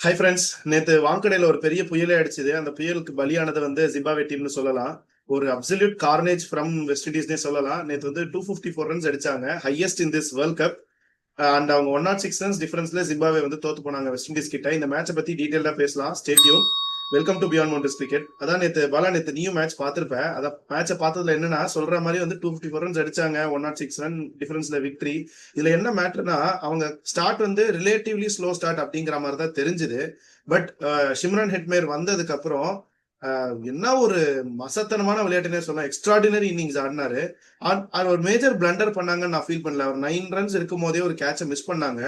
Hi friends. நேத்து வாங்கடையில ஒரு பெரிய புயலே அடிச்சது. அந்த புயலுக்கு பலியானது ஜிம்பாப்வே டீம்னு சொல்லலாம். ஒரு அப்சல்யூட் கார்னேஜ் ஃப்ரம் வெஸ்ட் இண்டீஸ்னே சொல்லலாம். நேத்து 254 ரன்ஸ் அடிச்சாங்க, highest in this world cup. And அவங்க 106 ரன்ஸ் டிஃபரன்ஸ்ல ஜிம்பாப்வே தோத்து போனாங்க வெஸ்ட் இண்டீஸ் கிட்ட. இந்த மேட்சை பத்தி டீடைலா பேசலாம். Stay tune. Welcome to beyond mountains cricket. அதான் நேத்து நீயும் மேட்ச் பார்த்திருப்ப. அதான் மேட்சை பார்த்ததுல என்னன்னா, சொல்ற மாதிரி 254 ரன்ஸ் அடிச்சாங்க, 106 ரன் டிஃபரன்ஸ்ல விக்டரி. இதுல என்ன மேட்டர்னா, அவங்க ஸ்டார்ட் ரிலேட்டிவ்லி ஸ்லோ ஸ்டார்ட் அப்படிங்கிற மாதிரி தான் தெரிஞ்சுது. பட் ஷிம்ரன் ஹெட்மேர் வந்ததுக்கு அப்புறம் என்ன ஒரு மசத்தனமான விளையாட்டுனே சொல்லலாம். எக்ஸ்ட்ராடினரி இன்னிங்ஸ் ஆடினாரு. அது ஒரு மேஜர் பிளண்டர் பண்ணாங்கன்னு நான் ஃபீல் பண்ணல. ஒரு 9 ரன்ஸ் இருக்கும் போதே ஒரு கேட்சை மிஸ் பண்ணாங்க.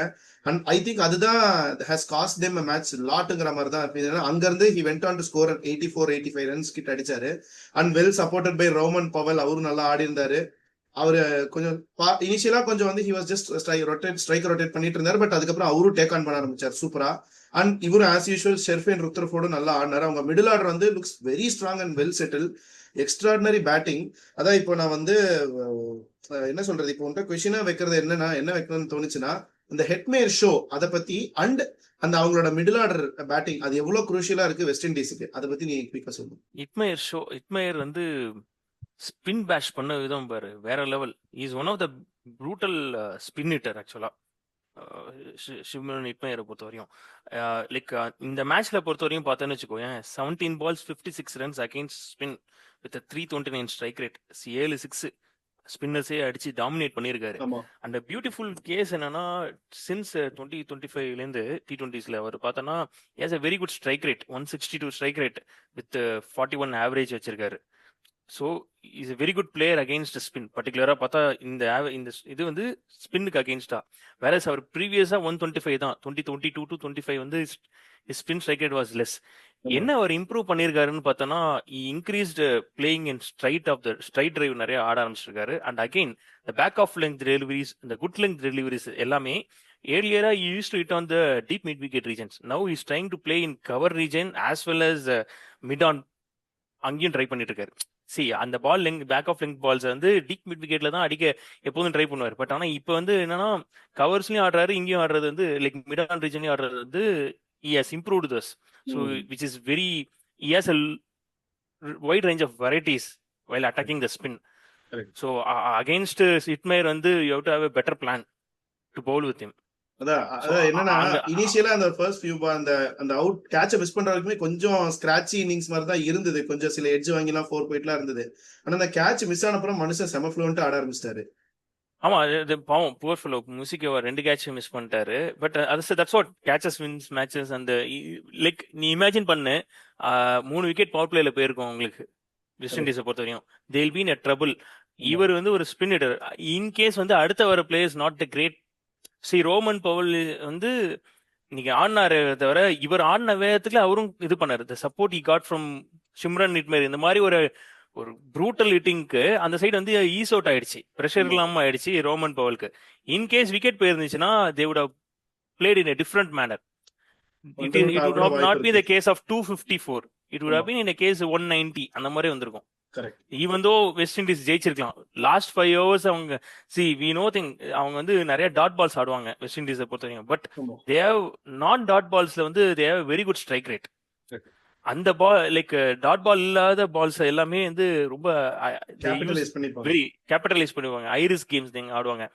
அண்ட் ஐ திங்க் அதுதான் ஹஸ் காஸ்ட் தேம் மேட்ச் லாட்டுங்கிற மாதிரி தான். அங்கிருந்து he went on to score 84-85 runs கிட்ட அடிச்சாரு. And well supported by Rovman Powell. அவரும் நல்லா ஆடி இருந்தாரு. அவரு கொஞ்சம் இனிஷியலா கொஞ்சம் he was just strike rotate பண்ணிட்டு இருந்தாரு. பட் அதுக்கப்புறம் அவரும் டேக் ஆன் பண்ண ஆரம்பிச்சார் சூப்பரா. அண்ட் இவரும் ஆஸ் யூஷுவல் ஷெர்ஃபேன் ருத்ரஃபோர்டும் நல்லா ஆடினாரு. அவங்க middle order looks very strong and well settle. Extraordinary batting. அதான் இப்போ நான் என்ன சொல்றது, இப்போ கொஸ்டினா வைக்கிறது என்னன்னா, என்ன வைக்கணும்னு தோணுச்சுன்னா, இந்த ஹெட்மேர் ஷோ அதை பத்தி அண்ட் அந்த அவங்களோட மிடில் ஆர்டர் பேட்டிங் அது எவ்வளவு குரூஷியலா இருக்கு வெஸ்ட் இண்டீஸுக்கு, அதை பத்தி நீ குயிக்கா சொல்லு. இட்மயர் ஸ்பின் பேஷ் பண்ண விதம் பாரு, வேற level. Is one of the brutal spin hitter ஆக்சுவலா. ஷிம்ரன் இட்மயரை பொறுத்த வரையும் லைக் இந்த மேட்ச்ல பொறுத்த வரையும் பார்த்தேன்னு வச்சுக்கோயேன், 17 balls 56 runs against spin with 329 strike rate. 7 6 ஸ்பின்னர்ஸே அடிச்சு டாமினேட் பண்ணியிருக்காரு. அண்ட் பியூட்டிஃபுல் கேஸ் என்னன்னா, சின்ஸ் 2025லேருந்து T20s அவர் பார்த்தோன்னா has a very good strike rate. 162 strike rate with 41 average வச்சிருக்காரு. So is a very good player against spin. பர்டிகுலராக பார்த்தா இந்த இது ஸ்பின்னுக்கு அகெயின்ஸ்டா. வேற அவர் ப்ரீவியஸாக 125 தான். 2022 to 25 spin strike rate was less. என்ன அவர் இம்ப்ரூவ் பண்ணியிருக்காருன்னு பார்த்தோன்னா, increased playing in straight drive நிறைய ஆட ஆரம்பிச்சிருக்காரு. And again the back of length deliveries, இந்த குட் லெங்க் டெலிவரிஸ் எல்லாமே earlier he used to hit on the deep mid wicket regions. Now he's trying to play in cover region as well as mid on. அங்கேயும் try பண்ணிட்டு இருக்காரு. அந்த ball back of length balls deep mid விக்கெட்ல தான் அடிக்க எப்போதும் try பண்ணுவார். But ஆனா இப்போ என்னன்னா, கவர்ஸ்லயும் ஆடுறாரு, இங்கேயும் ஆடுறது லைக் மிட் ஆன் ரீஜன்லயும் ஆடுறது he has improved this. So which is very, he has a wide range of varieties while attacking the spin. Correct. So against Hitmyer you have to have a better plan to bowl with him. அதான் என்னன்னா, இனிஷியலா அந்த first few அந்த out கேட்ச miss பண்ற வரைக்குமே கொஞ்சம் ஸ்கிராட்சி innings மாதிரி தான் இருந்தது. கொஞ்சம் சில எட்ஜ் வாங்கிலாம் 4 போயிட்லாம் இருந்தது. ஆனா அந்த கேட்ச் மிஸ் ஆன அப்புறம் மனுஷன் செம ஃப்ளூவன்ட்டா ஆட ஆரம்பிச்சிட்டாரு. ஆமா, பாவம் poor fellow music 2 catch miss பண்ணிட்டாரு. But that's what catches wins matches. அந்த லைக் நீ இமேஜின் பண்ணு, 3 விக்கெட் பவர் பிளேல போயிருக்கும் உங்களுக்கு வெஸ்ட் இண்டீஸை பொறுத்த வரையும். They will be in a trouble. இவர் ஒரு ஸ்பின் ஹிட்டர். இன் கேஸ் அடுத்த வர players not the great. Rovman Powell இன்னைக்கு ஆடினாரு தவிர, இவர் ஆடின வேகத்துக்கு அவரும் இது பண்ணாரு. The support he got from Shimron Hetmyer. இந்த மாதிரி ஒரு ப்ரூட்டல் ஹிட்டிங்க்கு அந்த சைடு ஈஸ் அவுட் ஆயிடுச்சு, ப்ரெஷர் இல்லாம ஆயிடுச்சு ரோமன் பவலுக்கு. இன்கேஸ் விக்கெட் போயிருந்துச்சுன்னா they would have played in a different manner. It would not be the case of 254. It would have been in a case 190. அந்த மாதிரி வந்திருக்கும். ஈவன் தோ வெஸ்ட் இண்டீஸ் ஜெயிச்சிருக்கலாம். Last 5 hours அவங்க we know thing, அவங்க நிறைய dot balls ஆடுவாங்க West இண்டீஸை பொறுத்த வரைக்கும். பட் தே ஹேவ் நான் டாட் பால்ஸ்ல they have very good strike rate. அந்த பால் லைக் டாட் பால் இல்லாத பால்ஸ் எல்லாமே ரொம்ப வெரி கேபிட்டலைஸ் பண்ணுவாங்க. ஐரிஸ் கேம்ஸ் ஆடுவாங்க.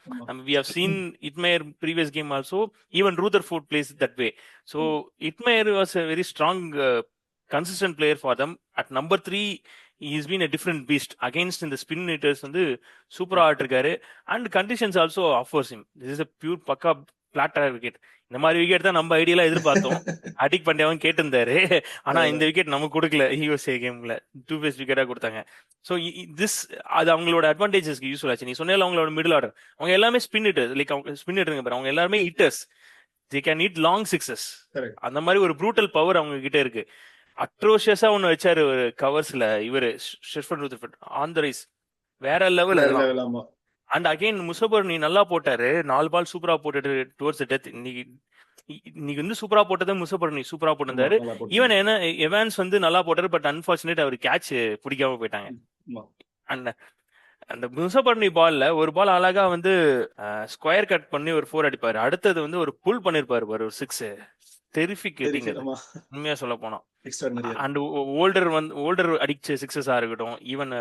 we have seen Itmyer previous game also. Even Rutherford plays that way. So Itmyer was a very strong consistent player for them. At number 3 he's been a different beast against in the spin hitters. சூப்பரா ஆட்டிருக்காரு. And conditions also offers him. This is a pure பக்கா flatter wicket. இந்த மாதிரி wicket தான் நம்ம ஐடியெல்லாம் எதிர்பார்த்தோம். அடிக் பண்ணியாவும் கேட்டிருந்தாரு. ஆனா இந்த விக்கெட் நமக்கு கொடுக்கல. யூஎஸ்ஏ கேம்ல 2 பேஸ் விக்கெட்டா கொடுத்தாங்க. ஸோ அது அவங்களோட அட்வான்டேஜஸ்க்கு யூஸ்ஃபுல் ஆச்சு. நீ சொன்னால அவங்களோட மிடில் ஆர்டர் அவங்க எல்லாமே ஸ்பின் ஹிட்டர்ஸ். லைக் அவங்க ஸ்பின் ஹிட்டருங்க பாரு, அவங்க எல்லாருமே hitters. They can hit long sixes. அந்த மாதிரி ஒரு ப்ரூட்டல் பவர் அவங்க கிட்ட இருக்கு. அட்ரோஷியஸா ஒன்னு வச்சாரு ஒரு கவர்ஸ்ல இவரு ஷெர்ஃபன் ருத்ரஃபோர்ட் ஆன் த ரைஸ். வேற லெவல். அண்ட் அகைன் முசபர் நீ நல்லா போட்டாரு. 4 பால் சூப்பரா போட்டுட்டு டுவர்ட்ஸ் டெத். இன்னைக்கு சூப்பரா போட்டது முசபர் நீ சூப்பரா போட்டிருந்தாரு. ஈவன் எவான்ஸ் நல்லா போட்டாரு. பட் அன்பார்ச்சுனேட் அவர் கேட்ச் பிடிக்காம போயிட்டாங்க. அண்ட் அந்த முசபர்னி பால்ல ஒரு பால் அழகா ஸ்கொயர் கட் பண்ணி ஒரு 4 அடிப்பாரு. அடுத்தது ஒரு புல் பண்ணிருப்பாரு ஒரு 6. டெரிஃபிக் ஹிட்டிங் அது ஆமா, உண்மையா சொல்ல போனா. எக்ஸ்ட்ராடினரியா அண்ட் ஓல்டர் அடிச்ச சிக்ஸஸா இருக்கட்டும், ஈவன்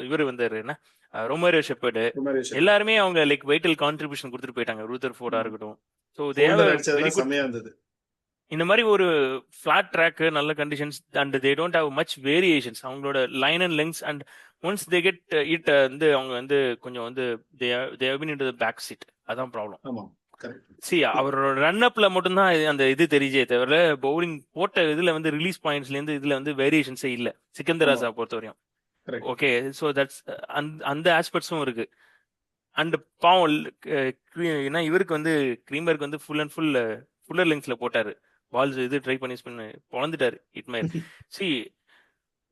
இவர் வந்தாரு என்ன ரொமேரோ ஷெப்பர்டு, இருக்கும். எல்லாருமே அவங்க லைக் வைட்டல் கான்ட்ரிபியூஷன் கொடுத்துட்டு போயிட்டாங்க. ரூதர் ஃபோர்டா இருக்கட்டும். So they have Holder very அடிச்சதெல்லாம் குட். செமையா இருந்தது. இந்த மாதிரி ஒரு ஃபிளாட் ட்ராக், நல்ல conditions and they don't have much variations. அவங்களோட line and lengths and once they get it வந்து அவங்க வந்து கொஞ்சம் வந்து they have been into the back seat. அதான் ப்ராப்ளம். ஆமா, கரெக்ட். சி அவரோட ரன் அப்ல மட்டும்தான் அந்த இது தெரிஞ்சே தவிர பவுலிங் போட்ட இதுல வந்து ரிலீஸ் பாயிண்ட்ஸ்ல இருந்து இதுல வந்து வேரியேஷன்ஸே இல்ல சிக்கந்தர் ஆமா, ராஜா பொறுத்தவரையும். கரெக்ட். ஓகே, ஸோ தட்ஸ் அந்த ஆஸ்பெக்ட்ஸும் இருக்கு. அண்ட் பாவம் ஏன்னா இவருக்கு வந்து கிரீம்பர்க்கு வந்து ஃபுல் அண்ட் ஃபுல்லர் லெங்ஸ்ல போட்டாரு. பால்ஸ் இது ட்ரை பண்ணி ஸ்பின் பொழந்துட்டாரு இட்மேல். சி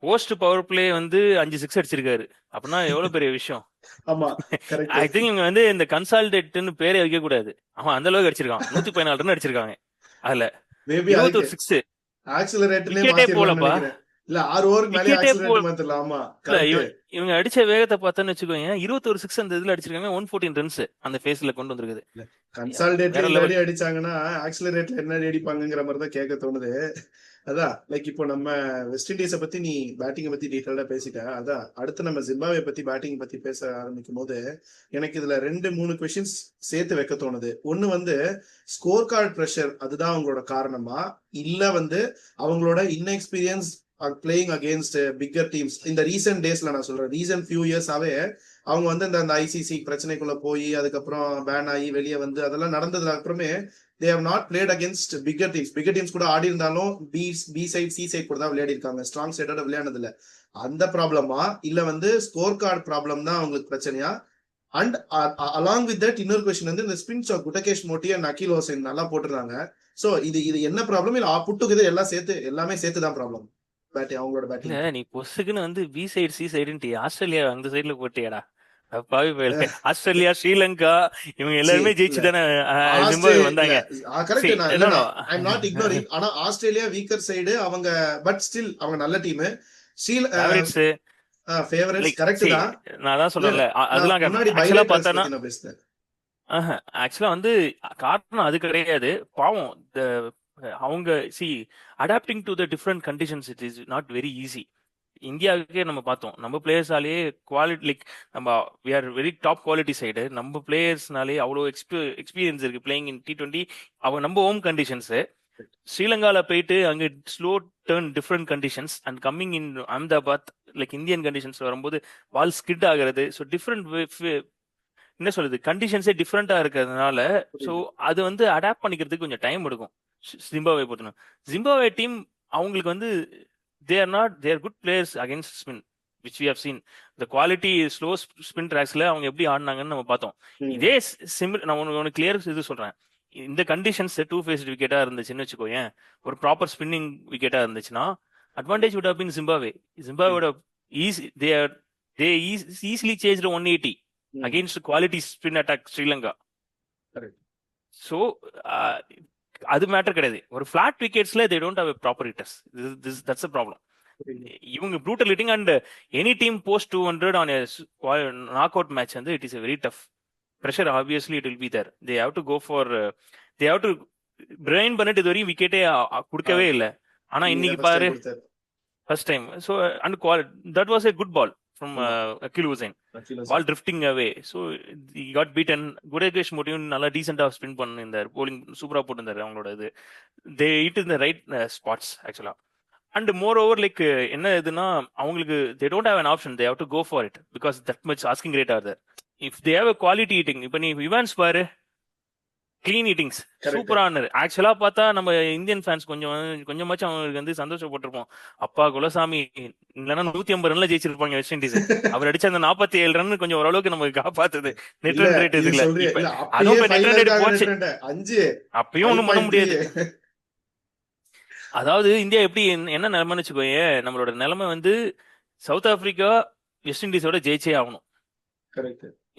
போஸ்ட் பவர் பிளே வந்து 5 6 அடிச்சிருக்காரு. அப்படின்னா எவ்வளவு பெரிய விஷயம். ஆமா, ஐ கரெக்ட். திங்க் இவங்க வந்து இந்த கன்சால்டேட்னு பேரே வைக்க கூடாது. அவன் அந்த அளவுக்கு அடிச்சிருக்கான். 114 ரன் அடிச்சிருக்காங்க. அதுல மேபி 21 சிக்ஸ், ஆக்சிலரேட்லயே விக்கெட்டே மாத்திரலாம்னு போலப்பா, நினைக்கிறேன். இல்ல 6 ஓவருக்கு மேலே விக்கெட்டே போல. ஆக்சிலரேட் மாத்திரலாம். ஆமா, இல்ல கரெக்ட். இவங்க அடிச்ச வேகத்தை பார்த்தோன்னு வச்சுக்கோங்க, 21 சிக்ஸ் அந்த இதுல அடிச்சிருக்காங்க. 114 ரன்ஸ் அந்த ஃபேஸ்ல கொண்டு வந்திருக்குது. கன்சால்டேட்ல வேற இந்த லெவல். அடி அடிச்சாங்கன்னா ஆக்சிலரேட்ல என்ன அடி அடிப்பாங்கிற மாதிரி தான் கேட்க தோணுது. அதான் லைக் இப்போ நம்ம வெஸ்ட் இண்டீஸை பத்தி நீ பேட்டிங்கை பத்தி டீட்டெயிலா பேசிட்ட. அதான் அடுத்து நம்ம ஜிம்பாவே பத்தி பேட்டிங் பத்தி பேச ஆரம்பிக்கும் போது எனக்கு இதுல 2-3 கொஸ்டின்ஸ் சேர்த்து வைக்க தோணுது. ஒண்ணு வந்து ஸ்கோர் கார்டு ப்ரெஷர், அதுதான் அவங்களோட காரணமா, இல்ல வந்து அவங்களோட inexperience playing against bigger teams. இந்த ரீசெண்ட் டேஸ்ல நான் சொல்றேன், ரீசெண்ட் ஃபியூ இயர்ஸாவே அவங்க வந்து இந்த ஐசிசி பிரச்சனைக்குள்ள போய் அதுக்கப்புறம் பேன் ஆகி வெளியே வந்து அதெல்லாம் நடந்ததுக்கு அப்புறமே they have not played against bigger teams. Bigger teams கூட ஆடி இருந்தாலும் பி சைட் சி சைட் கூட தான் விளையாடி இருக்காங்க. ஸ்ட்ராங் சைடோட விளையாடுனது இல்ல. அந்த ப்ராப்ளமா இல்ல வந்து ஸ்கோர் கார்டு ப்ராப்ளம் தான் அவங்களுக்கு பிரச்சனையா? அண்ட் அலாங் வித் தட் இன்னொரு கொஸ்டின் வந்து இந்த spin shot Gudakesh Motie and Akeal Hosein நல்லா போட்டுருந்தாங்க. சோ இது என்ன ப்ராப்ளம்? இல்ல புட்டுக்குது எல்லாமே சேர்த்து தான் ப்ராப்ளம் அவங்களோட இல்ல பேட்டிங்? நீ பொசுக்குன்னு வந்து பி சைடு சி சைடுன்ட்டு ஆஸ்திரேலியா அந்த சைடுல போட்டியாடா. பாவி பயல. ஆஸ்திரேலியா, ஸ்ரீலங்கா இவங்க எல்லாருமே ஜெயிச்சு தானே ஜிம்பாப்வே வந்தாங்க. கரெக்ட். I'm not ignoring. ஆனா ஆஸ்திரேலியா வீக்கர் சைடு அவங்க, பட் ஸ்டில் அவங்க நல்ல team. Favourites favourites like correct தான். நான் தான் சொல்றேன்ல அதெல்லாம் முன்னாடி ஆக்சுவலா பைலேட்டர்ஸ் பார்த்தா பத்தி நான் பேசுறேன். ஆக்சுவலா வந்து காரணம் அது கிடையாது. பாவம் அவங்க adapting to the different conditions it is not very easy. இந்தியாவுக்கே நம்ம பார்த்தோம், நம்ம பிளேயர்ஸாலேயே குவாலிட்டி லைக் நம்ம we are very top quality side. நம்ம பிளேயர்ஸ்னாலே அவ்வளோ எக்ஸ்பீரியன்ஸ் இருக்கு பிளேயிங் இன் T20. அவங்க நம்ம ஹோம் கண்டிஷன்ஸ். ஸ்ரீலங்கால போயிட்டு அங்கே slow turn different conditions and coming in Ahmedabad like Indian conditions வரும்போது பால் ஸ்கிட் ஆகிறது. ஸோ டிஃப்ரெண்ட் என்ன சொல்றது கண்டிஷன்ஸே டிஃப்ரெண்டா இருக்கிறதுனால ஸோ அது வந்து அடாப்ட் பண்ணிக்கிறதுக்கு கொஞ்சம் டைம் எடுக்கும். ஜிம்பாப்வே பொறுத்தணும். ஜிம்பாப்வே டீம் அவங்களுக்கு வந்து they are good players against spin which we have seen. The quality slow spin tracksல அவங்க எப்படி ஆடினாங்கன்னு நம்ம பார்த்தோம். இதே நான் உனக்கு கிளியர் இது சொல்றேன். இந்த கண்டிஷன்ஸ் 2 ஃபேஸ்ட் விக்கெட்டா இருந்துச்சுன்னு வச்சுக்கோயேன், ஒரு ப்ராப்பர் ஸ்பின்னிங் விக்கெட்டா இருந்துச்சுன்னா அட்வான்டேஜ் would have been ஜிம்பாப்வேவோட they easily chased 180 against quality spin attack Sri Lanka. So அது மேட்டர் கிடையாது. ஒரு ஃபிளாட் விக்கெட்ஸ்ல they don't have a proper hitters. That's a problem. இவங்க brutal hitting and any team post 200 on a knock out match வந்து it is a very tough pressure. Obviously it will be there. They have to go for they have to brain பண்ணிட்டு இது வரையும் விக்கெட்டே கொடுக்கவே இல்லை. ஆனா இன்னைக்கு பாரு first time. So and that was a good ball from Akhil Hossain. Ball drifting away. So he got beaten. Gudakesh Motti நல்லா டீசெண்டா ஸ்பின் பண்ணிருந்தார். bowling சூப்பரா போட்டிருந்தாரு. அவங்களோட இது they hit in the right spots actually. And moreover like என்ன இதுனா அவங்களுக்கு they don't have an option. They have to go for it because that much asking rate are there. If they have a quality hitting, இப்போ நீ Evans பாரு, clean ஹிட்டிங்ஸ் சூப்பரானது. ஆக்சுவலா பார்த்தா நம்ம Indian fans கொஞ்சமாச்சும் அவங்களுக்கு வந்து சந்தோஷப்பட்டிருப்போம். அப்பா குலசாமி இல்லைன்னா 150 ரன்ல ஜெயிச்சிருப்பாங்க வெஸ்ட் இண்டீஸ். அவர் அடிச்ச அந்த 47 ரன் கொஞ்சம் ஓரளவுக்கு நமக்கு காப்பாத்துது. நெட் ரன் ரேட் இதுல அதுவும் நெட் ரன் ரேட் போச்சு. அப்பயும் ஒண்ணும் பண்ண முடியாது. அதாவது இந்தியா எப்படி என்ன நிலைமைன்னு வச்சுக்கோயே, நம்மளோட நிலைமை வந்து சவுத் ஆப்பிரிக்கா வெஸ்ட் இண்டீஸோட ஜெயிச்சே ஆகணும்.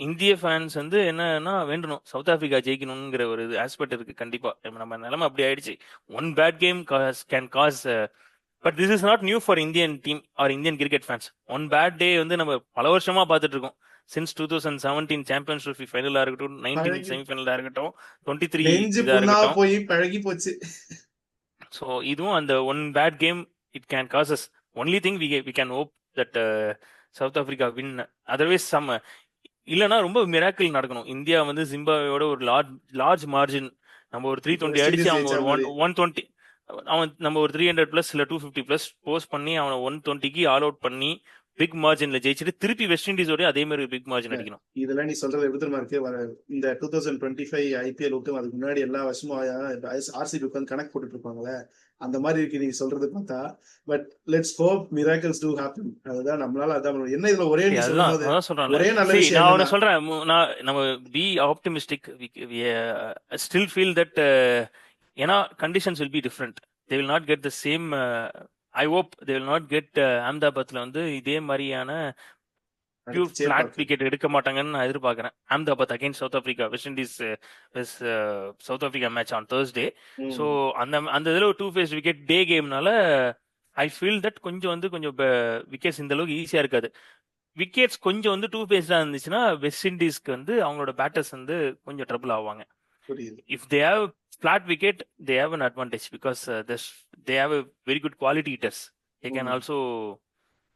இந்திய ஃபேன்ஸ் வந்து என்னன்னா வேண்டணும் சவுத் ஆப்பிரிக்கா ஜெயிக்கணுங்கிற ஒரு ஆஸ்பெக்ட் இருக்கு. கண்டிப்பா நம்ம நிலைமை அப்படி ஆயிடுச்சு. One bad game can cause, but this is not new for Indian team or Indian cricket fans. One bad day வந்து நம்ம பல வருஷமா பார்த்துட்டு இருக்கோம். சின்ஸ் 2017 சாம்பியன்ஸ் ட்ரோஃபி ஃபைனலா இருக்கட்டும், 19 செமிஃபைனலா இருக்கட்டும், 23 இதா இருக்கட்டும், போய் பழகி போச்சு. ஸோ இதுவும் அந்த one bad game it can causes. Only thing we can hope that South Africa win. Otherwise some இல்லைன்னா ரொம்ப மிராக்கிள் நடக்கணும். இந்தியா வந்து ஜிம்பாப்வேயோட ஒரு லார்ஜ் மார்ஜின் நம்ம ஒரு 320 வெஸ்ட் அடிச்சு இண்டீஸ் அவங்க ஜெயிச்ச ஒரு மாதிரி. 120 அவன் நம்ம ஒரு 300+ இல்லை 250+ போஸ்ட் பண்ணி அவனை 120க்கு ஆல் அவுட் பண்ணி பிக் மார்ஜின்ல ஜெயிச்சுட்டு திருப்பி வெஸ்ட் இண்டீஸோட அதே மாதிரி பிக் மார்ஜின் அடிக்கணும். இதெல்லாம் நீ சொல்றது எப்படி தெரியுமா இருக்கு? இந்த 2025 ஐபிஎல் விட்டு அதுக்கு முன்னாடி எல்லா வருஷமும் ஆர்சிபி உட்காந்து கணக்கு போட்டுட்டு இருப்பாங்களே, அந்த மாதிரி இருக்கு நீங்க சொல்றது பார்த்தா. But let's hope miracles to happen. அதுதான் நம்மளால அதான் பண்ண முடியும். என்ன இதுல ஒரே நீ சொல்லும்போது அதான் சொல்றேன். ஒரே நல்ல நான் விஷயம் அவனை என்னன்னா, சொல்றேன் நம்ம be optimistic. Still feel that ஏன்னா conditions will be different. They will not get the same. I hope they will not get அஹமதாபாத்ல வந்து இதே மாதிரியான பியூர் அடுத்து பிளாட் பார்க்கலாம். விக்கெட் எடுக்க மாட்டாங்கன்னு நான் எதிர்பார்க்கறேன். Ahmedabad against South Africa, West Indies South Africa match on Thursday. So அந்த இதில் ஒரு 2 ஃபேஸ் விக்கெட் டே கேம்னால ஐ ஃபீல் தட் கொஞ்சம் விக்கெட்ஸ் இந்த அளவுக்கு ஈஸியா இருக்காது. விக்கெட்ஸ் கொஞ்சம் 2 ஃபேஸ்டா இருந்துச்சுன்னா வெஸ்ட் இண்டீஸ்க்கு வந்து அவங்களோட பேட்டர்ஸ் வந்து கொஞ்சம் ட்ரபிள் ஆவாங்க. புரியுது. If they have flat wicket they have an advantage because they have a very good quality hitters. They can also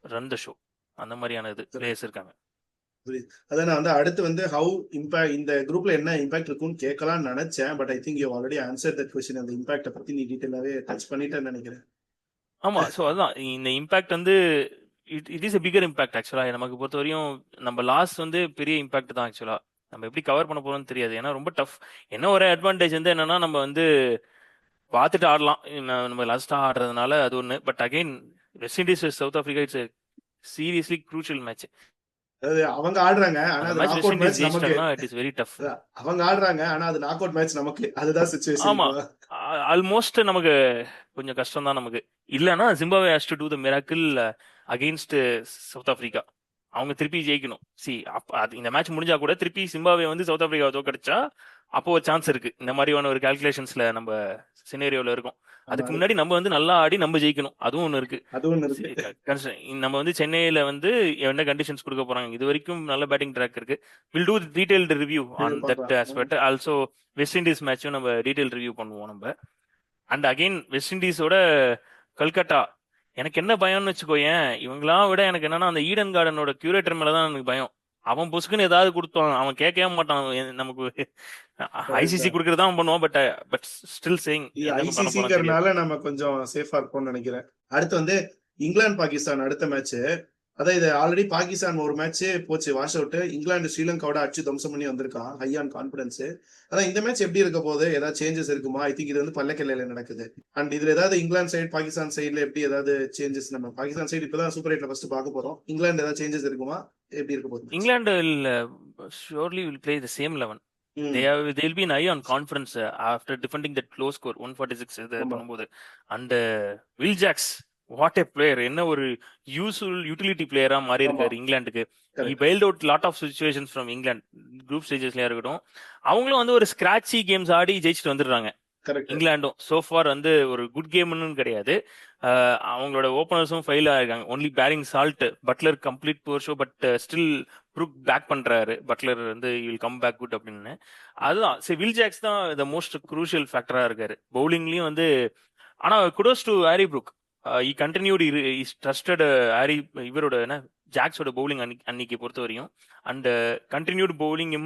run the show. அந்த மாதிரியான பிளேயர்ஸ் இருக்காங்க. அதான் நான் வந்து அடுத்து வந்து ஹவு இம்பாக்ட் இந்த குரூப்ல என்ன இம்பாக்ட் இருக்கும்னு கேட்கலாம்னு நினைச்சேன். But I think you already answer that question. அந்த இம்பாக்ட பத்தி நீ டீடைலாவே டச் பண்ணிட்டேன்னு நினைக்கிறேன். ஆமா, ஸோ அதான் இந்த இம்பாக்ட் வந்து it is a figure impact ஆக்சுவலா. நமக்கு பொறுத்த வரையும் நம்ம லாஸ் வந்து பெரிய இம்பாக்ட் தான் ஆக்சுவலா. நம்ம எப்படி கவர் பண்ண போறோம்னு தெரியாது. ஏன்னா ரொம்ப டஃப். என்ன ஒரு அட்வான்டேஜ் வந்து என்னன்னா நம்ம வந்து பார்த்துட்டு ஆடலாம். நம்ம லாஸ்டா ஆடுறதுனால அது ஒன்று. But again west Indies South Africa it's seriously crucial match. அதாவது அவங்க ஆடுறாங்க ஆனா அந்த அது match knock west out Indies match நமக்கு. ஜெயிச்சிட்டாங்கன்னா இட் இஸ் வெரி டஃப். அவங்க ஆடுறாங்க ஆனா அது நாக் அவுட் மேட்ச் நமக்கு. அதுதான் சிச்சுவேஷன். ஆமா, ஆல்மோஸ்ட் நமக்கு கொஞ்சம் கஷ்டம் தான் நமக்கு. இல்லைன்னா Zimbabwe has to to the miracle against South Africa. அவங்க திருப்பி ஜெயிக்கணும். இந்த மேட்ச் முடிஞ்சா கூட திருப்பி ஜிம்பாப்வே வந்து சவுத் ஆப்பிரிக்காவை தோக்கடிச்சா அப்போ ஒரு சான்ஸ் இருக்கு. இந்த மாதிரியான ஒரு கால்குலேஷன்ஸ்ல நம்ம சினேரியோல இருக்கும். அதுக்கு முன்னாடி நம்ம வந்து நல்லா ஆடி நம்ம ஜெயிக்கணும். அதுவும் ஒன்று இருக்கு. நம்ம வந்து சென்னையில வந்து என்ன கண்டிஷன்ஸ் கொடுக்க போறாங்க. இது வரைக்கும் நல்ல பேட்டிங் ட்ராக் இருக்கு. Will do detailed review on that aspect. Also West Indies மேட்சும் நம்ம டீடைல் ரிவ்யூ பண்ணுவோம் நம்ம. அண்ட் அகைன் வெஸ்ட் இண்டீஸோட கல்கட்டா எனக்கு என்ன பயம்னு வச்சுக்கோயேன். இவங்களாம் விட எனக்கு என்னன்னா அந்த ஈடன் கார்டனோட கியூரேட்டர் மேலதான் எனக்கு பயம். அவன் புஸ்குன்னு ஏதாவது கொடுத்தான், அவன் கேட்கவே மாட்டான். நமக்கு ஐசிசி கொடுக்கறதா பண்ணுவான். பட் ஸ்டில் சேயிங் ஐசிசிங்கறனால நம்ம கொஞ்சம் சேஃபா இருப்போம்னு நினைக்கிறேன். அடுத்து வந்து இங்கிலாந்து பாகிஸ்தான் அடுத்த மேட்ச். அதான் இது ஆல்ரெடி பாகிஸ்தான் ஒரு மேட்ச் போச்சு வாஷ் அவுட். இங்கிலாந்து ஸ்ரீலங்காவோட அடிச்சு தம்சம் பண்ணி வந்திருக்கான் ஹை ஆன் கான்பிடன்ஸ். அதான் இந்த மேட்ச் எப்படி இருக்க போகுது? ஏதாவது சேஞ்சஸ் இருக்குமா? ஐ திங்க் இது வந்து பல்லக்கல்லையில நடக்குது. அண்ட் இதுல ஏதாவது இங்கிலாந்து சைடு பாகிஸ்தான் சைடுல எப்படி ஏதாவது சேஞ்சஸ்? நம்ம பாகிஸ்தான் சைடு இப்பதான் சூப்பர் எயிட்ல ஃபர்ஸ்ட் பார்க்க போறோம். இங்கிலாந்து ஏதாவது சேஞ்சஸ் இருக்குமா? எப்படி இருக்க போகுது? England surely will play the same 11. They'll be an eye on conference after defending that close score 146 பண்ணும்போது. And Will Jacks what a player. என்ன ஒரு யூஸ்ஃபுல் யூட்டிலிட்டி பிளேயரா மாறி இருக்காரு இங்கிலாந்துக்கு. he bailed out lot of situations from England group ஸ்டேஜஸ்லயா இருக்கட்டும். அவங்களும் வந்து ஒரு ஸ்கிராட்சி கேம்ஸ் ஆடி ஜெயிச்சுட்டு வந்துடுறாங்க. இங்கிலாண்டும் சோஃபார் வந்து ஒரு குட் கேம்னு கிடையாது. அவங்களோட ஓபனர்ஸும் ஃபெயில் ஆயிருக்காங்க. Only barring Salt. Buttler complete poor show. But still Brook back பண்றாரு. பட்லர் வந்து வில் கம் பேக் குட் அப்படின்னு. அதுதான் சரி, வில் ஜாக்ஸ் தான் த மோஸ்ட் குரூஷியல் ஃபேக்டரா இருக்காரு பவுலிங்லயும் வந்து. ஆனா kudos to Harry Brook. He continued is trusted Harry இவரோட ஜாக்ஸோட பவுலிங் அன்னைக்கு பொறுத்த வரையும். And continued bowling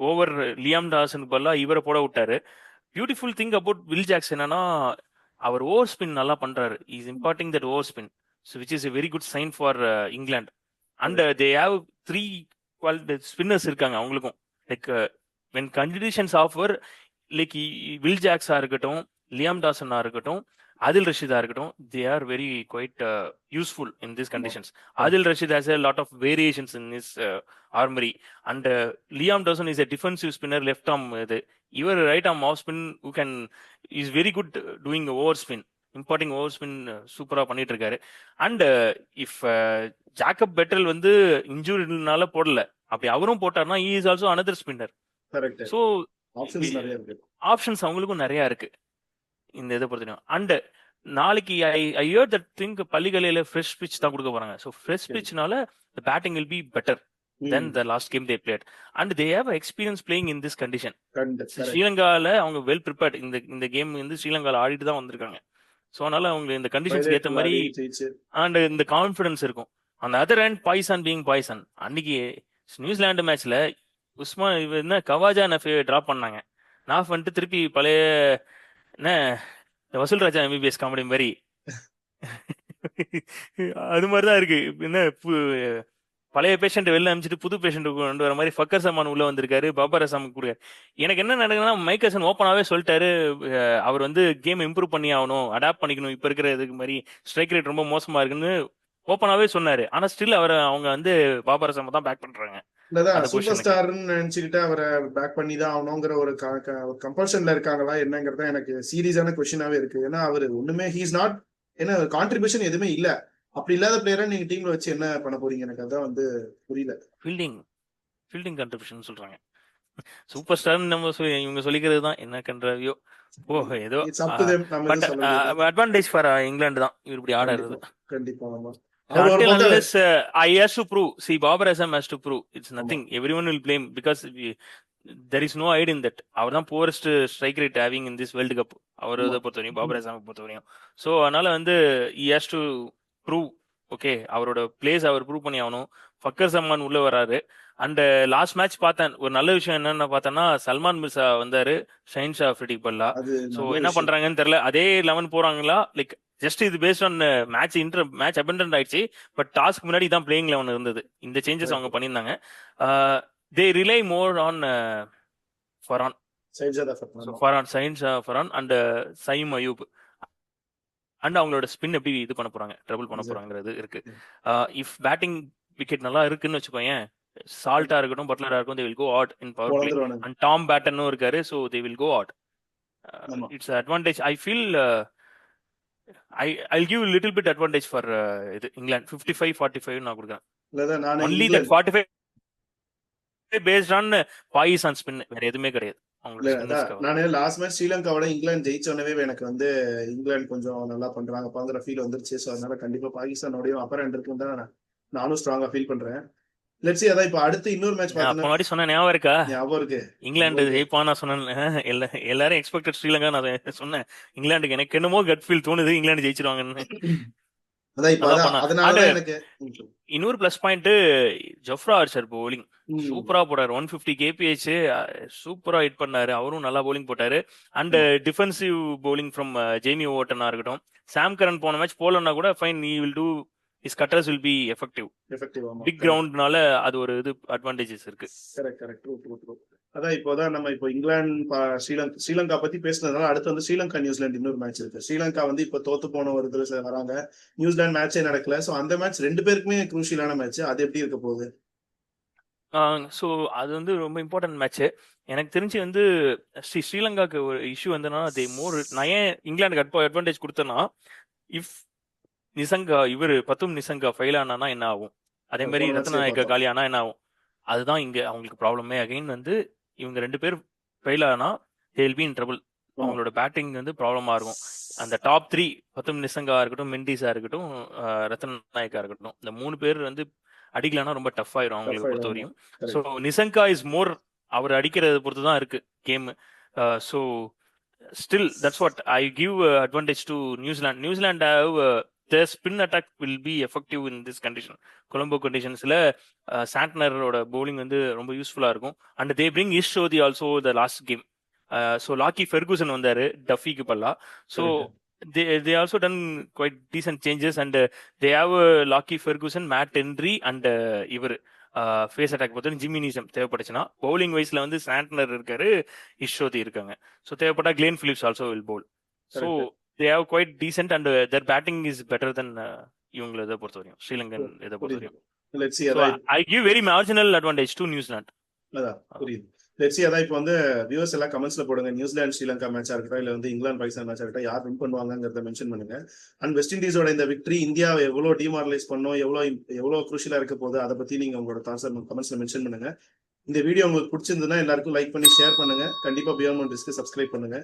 over Liam டாசனுக்கு பதிலாக இவரை போட விட்டாரு. Beautiful thing about Will Jacks என்னன்னா அவர் ஓவர் ஸ்பின் நல்லா பண்றாரு. Is imparting that over spin, which is a very good sign for England. And they have 3 spinners இருக்காங்க அவங்களுக்கும். Like when conditions offer like Will ஜாக்ஸா இருக்கட்டும், லியாம் டாசனா இருக்கட்டும், ஆதில் ரஷீதா இருக்கட்டும், they are very quite useful in these conditions. Adil Rashid has a lot of variations in his armory. And Liam Dawson is a defensive spinner, left arm. Ivar right arm off spin who can is very good doing overspin, importing overspin சூப்பரா பண்ணிட்டு இருக்காரு. And if Jacob petal வந்து இன்ஜூரினால போடல, அப்படி அவரும் போட்டார்னா he is also another spinner. So options அவங்களுக்கும் நிறைய இருக்கு இந்த இதை பொறுத்தவரைக்கும். அண்ட் நாளைக்கு ஐ ஹியர் தட் திங்க் பள்ளிகலையில ஃப்ரெஷ் பிச் தான் கொடுக்க போறாங்க. ஸோ ஃப்ரெஷ் பிச்னால the batting will be better then the last game they played. And they have experience playing in this condition. ஸ்ரீலங்கால அவங்க வெல் ப்ரிப்பேர்ட். இந்த கேம் வந்து ஸ்ரீலங்கால ஆடிட்டு தான் வந்திருக்காங்க. ஸோ அதனால அவங்க இந்த கண்டிஷன்ஸ்க்கு பைரேட் ஏற்ற மாதிரி விளையாடி ஜெயிச்சு அண்ட் இந்த கான்ஃபிடன்ஸ் இருக்கும். அந்த other hand poison being poison அன்னைக்கு நியூசிலாந்து மேட்ச்ல உஸ்மான் இவ என்ன கவாஜா நஃபே டிராப் பண்ணாங்க. நாஃப் வந்துட்டு திருப்பி பழைய என்ன வசூல் ராஜா எம்பிபிஎஸ் காமெடி மாதிரி அது மாதிரிதான் இருக்கு. என்ன பழைய பேஷண்ட் வெளில அனுப்பிச்சிட்டு புது பேஷண்ட் கொண்டு வர மாதிரி ஃபக்கர் சமான் உள்ள வந்திருக்காரு. பாபர் அசாம் கூட எனக்கு என்ன நடக்குதுன்னா மைக்கேல்சன் ஓப்பனாவே சொல்லிட்டாரு, அவர் வந்து கேம் இம்ப்ரூவ் பண்ணி ஆகணும், அடாப்ட் பண்ணிக்கணும், இப்ப இருக்கிற இதுக்கு மாதிரி ஸ்ட்ரைக் ரேட் ரொம்ப மோசமா இருக்குன்னு ஓப்பனாவே சொன்னாரு. ஆனா ஸ்டில் அவங்க வந்து பாபர் அசாம் தான் பேக் பண்றாங்க. இல்லதான் அந்த சூப்பர் பொசிஷனுக்கு ஸ்டார்னு நினைச்சுக்கிட்டு அவரை பேக் பண்ணி தான் ஆகணுங்கிற ஒரு கம்பல்ஷன்ல இருக்காங்களா என்னங்கிறது எனக்கு சீரியஸான கொஸ்டினாவே இருக்கு. ஏன்னா அவர் ஒண்ணுமே ஹீஸ் நாட் ஏன்னா கான்ட்ரிபியூஷன் எதுவுமே இல்ல. அப்படி இல்லாத பிளேயரை நீங்க டீம்ல வச்சு என்ன பண்ண போறீங்க? எனக்கு அதான் வந்து புரியல. ஃபீல்டிங் கான்ட்ரிபியூஷன் சொல்றாங்க. சூப்பர் ஸ்டார் நம்ம இவங்க சொல்லிக்கிறது தான் என்ன கண்ட்ராவியோ. ஓ ஏதோ It's up to them. நம்ம பட் எதுவும் சொல்ல முடியாது. அட்வான்டேஜ் ஃபார் இங்கிலாந்து தான் இவர் இப்படி ஆடுறது. கண்டிப்பா கண்டிப்பா ஆமா. அவர் ஒரு Until பக்கம் unless I has to prove, see Babar Azam has to prove, it's nothing. Everyone will blame because there is no hide in that. அவர் தான் poorest strike rate having in this World Cup. அவர் இதை பொறுத்தவரையும் பாபர் அசாமை பொறுத்தவரையும். So அதனால வந்து he has to prove, okay அவரோட place அவர் prove பண்ணி ஆகணும். Fucker Samman உள்ள வராரு. அண்ட் லாஸ்ட் மேட்ச் பார்த்தேன், ஒரு நல்ல விஷயம் என்னன்னு பார்த்தேன்னா சல்மான் மிர்சா வந்தாரு ஷைன் ஷா ஃபிரிடிக் பல்லா. அது ஸோ நல்ல என்ன விஷயம். பண்றாங்கன்னு தெரியல. அதே 11 போறாங்களா லைக் ஜஸ்ட் இது பேஸ்ட் ஆன் மேட்ச் அபண்டன்ட் ஆயிடுச்சு. பட் டாஸ்க்கு முன்னாடி தான் பிளேயிங் 11 இருந்தது. இந்த சேஞ்சஸ் அவங்க பண்ணியிருந்தாங்க. தே ரிலை மோர் ஆன் ஃபரான். சைன்ஸா தான் ஸோ ஃபரான் சைன்ஸ் ஃபரான் அண்ட் சயீம் அயூப் அண்ட் அவங்களோட ஸ்பின் எப்படி இது பண்ண போறாங்க, ட்ரபிள் பண்ண போறாங்கிறது இருக்கு. இஃப் பேட்டிங் விக்கெட் நல்லா இருக்குன்னு வச்சுக்கோயேன், சால்ட்டா இருக்கட்டும் பட்லரா இருக்கும், they will go out in power play. வளர்ந்துருவானுங்க. அண்ட் டாம் பேட்டனும் இருக்காரு, so they will go out. ஆமா. It's advantage. I feel I'll give a little bit advantage for இது இங்கிலாந்து 55-45 நான் கொடுக்குறேன். இல்லதான் நானே ஒன்லி தட் 45 பேஸ்ட் ஆன் பாயிஸ் அண்ட் ஸ்பின், வேற எதுவுமே கிடையாது அவங்களோட ஸ்பின்னர்ஸ்க்கு. நானே லாஸ்ட் மேட்ச் ஸ்ரீலங்காவோட இங்கிலாந்து ஜெயிச்சோடனே எனக்கு வந்து இங்கிலாந்து கொஞ்சம் நல்லா பண்றாங்க பாங்கிற ஃபீல் வந்துருச்சு. ஸோ அதனால கண்டிப்பா பாகிஸ்தானோடய அப்பர் ஹேண்ட் இருக்குன்னு தான் நானும் ஸ்ட்ராங்கா ஃபீல் பண்றேன். Let's see. அதான் இப்ப அடுத்து இன்னொரு மேட்ச் அப்ப பார்த்தீங்கன்னா முன்னாடி சொன்ன ஞாபகம் இருக்கா? ஞாபகம் இருக்கு. இங்கிலாந்து ஜெயிப்பான் நான் சொன்னேன். எல்லாரும் எக்ஸ்பெக்டட் ஸ்ரீலங்கா, நான் சொன்னேன் இங்கிலாந்துக்கு எனக்கு என்னமோ கட் ஃபீல் தோணுது இங்கிலாந்து ஜெயிச்சிருவாங்கன்னு. அதான் இப்ப நல்லா பண்ணாங்க. அதனால எனக்கு இன்னொரு plus point Jofra Archer bowling சூப்பரா போட்டாரு. 150 kph சூப்பரா ஹிட் பண்ணாரு. அவரும் நல்லா போலிங் போட்டாரு. அண்ட் டிஃபென்சிவ் போலிங் ஃப்ரம் ஜேமி ஓட்டனா இருக்கட்டும். சாம் கரன் போன மேட்ச் போலன்னா கூட fine, he will do his cutters will be effective. Big கிரவுண்ட்னால அது ஒரு இது அட்வான்டேஜஸ் இருக்கு. கரெக்ட். அதான் இப்போதான் நம்ம இப்போ இங்கிலாந்து ஸ்ரீலங்கா பத்தி பேசுனதுனால அடுத்து வந்து ஸ்ரீலங்கா நியூசிலாந்து இன்னொரு மேட்ச் இருக்கு. ஸ்ரீலங்கா வந்து இப்ப தோத்து போன ஒரு இதுல வராங்க. நியூசிலாந்து மேட்சே நடக்கல. சோ அந்த மேட்ச் ரெண்டு பேருக்குமே குரூஷியலான மேட்ச். அது எப்படி இருக்க போகுது? ஸோ அது வந்து ரொம்ப இம்பார்ட்டன்ட் மேட்ச். எனக்கு தெரிஞ்சு வந்து ஸ்ரீலங்காக்கு ஒரு இஷ்யூ வந்ததுன்னா நான் ஏன் இங்கிலாந்துக்கு அட்வான்டேஜ் கொடுத்தேன்னா, இஃப் நிசங்கா பத்தும் நிசங்கா ஃபெயில் ஆனா என்ன ஆகும், அதே மாதிரி ரத்னநாயக்கா காலி ஆனா என்ன ஆகும், அதுதான் இங்க அவங்களுக்கு ப்ராப்ளமே. அகைன் வந்து இவங்க 2 பேர் ஃபெயில் ஆனா தே வில் பி இன் ட்ரபிள். அவங்களோட பேட்டிங் வந்து ப்ராப்ளமா இருக்கும். அந்த டாப் 3 பத்தும் நிசங்கா இருக்கட்டும், மெண்டிஸா இருக்கட்டும், ரத்னநாயக்கா இருக்கட்டும், இந்த 3 பேர் வந்து அடிக்கலன்னா ரொம்ப டஃப் ஆயிரும் அவங்களுக்கு பொறுத்த வரையும். ஸோ நிசங்கா இஸ் மோர், அவர் அடிக்கிறத பொறுத்து தான் இருக்கு game. So still that's what I give advantage to New Zealand. New Zealand have the spin attack will be effective in this condition. Colombo கண்டிஷன்ஸ்ல சாண்ட்னரோட bowling வந்து ரொம்ப யூஸ்ஃபுல்லா இருக்கும். And they bring Ish Sodhi also the last game. So Lockie Ferguson வந்தாரு டஃபிக்கு பல்லா. So they also done quite decent changes and they have Lockie Ferguson, mat Henry and face attack பொறுத்தவரை ஜிம்மி நீசம் தேவைப்பட்டுச்சுன்னா. பவுலிங் வைஸ்ல வந்து சாண்ட்னர் இருக்காரு, இஷ்ஷோதி இருக்காங்க. ஸோ தேவைப்பட்டா Glenn Philips also will bowl. So they have quite decent and their batting is better than இவங்கள இதை பொறுத்தவரையும் ஸ்ரீலங்கன் இதை பொறுத்தவரையும். So I give very marginal advantage to New Zealand. அதான் புரியுது. Let's see. அதான் இப்போ வந்து வியூவர்ஸ் எல்லாம் கமெண்ட்ஸ்ல போடுங்க. நியூசிலாந்து ஸ்ரீலங்கா மேட்சா இருக்கட்டும், இல்ல வந்து இங்கிலாந்து பாகிஸ்தான் மேட்சா இருக்கட்டும், யார் வின் பண்ணுவாங்கங்கிறத மென்ஷன் பண்ணுங்க. அண்ட் வெஸ்ட் இண்டீஸோட இந்த விக்டரி இந்தியாவை எவ்வளவு டிமாரலைஸ் பண்ணோம், எவ்வளவு குரூஷியலா இருக்க போகுது, அதை பத்தி நீங்க உங்களோட தாட்ஸ் கமெண்ட்ஸ்ல மென்ஷன் பண்ணுங்க. இந்த வீடியோ உங்களுக்கு பிடிச்சிருந்ததுன்னா எல்லாருக்கும் லைக் பண்ணி ஷேர் பண்ணுங்க. கண்டிப்பா பியாண்ட் மவுண்டன்ஸ்க்கு சப்ஸ்கிரைப் பண்ணுங்க.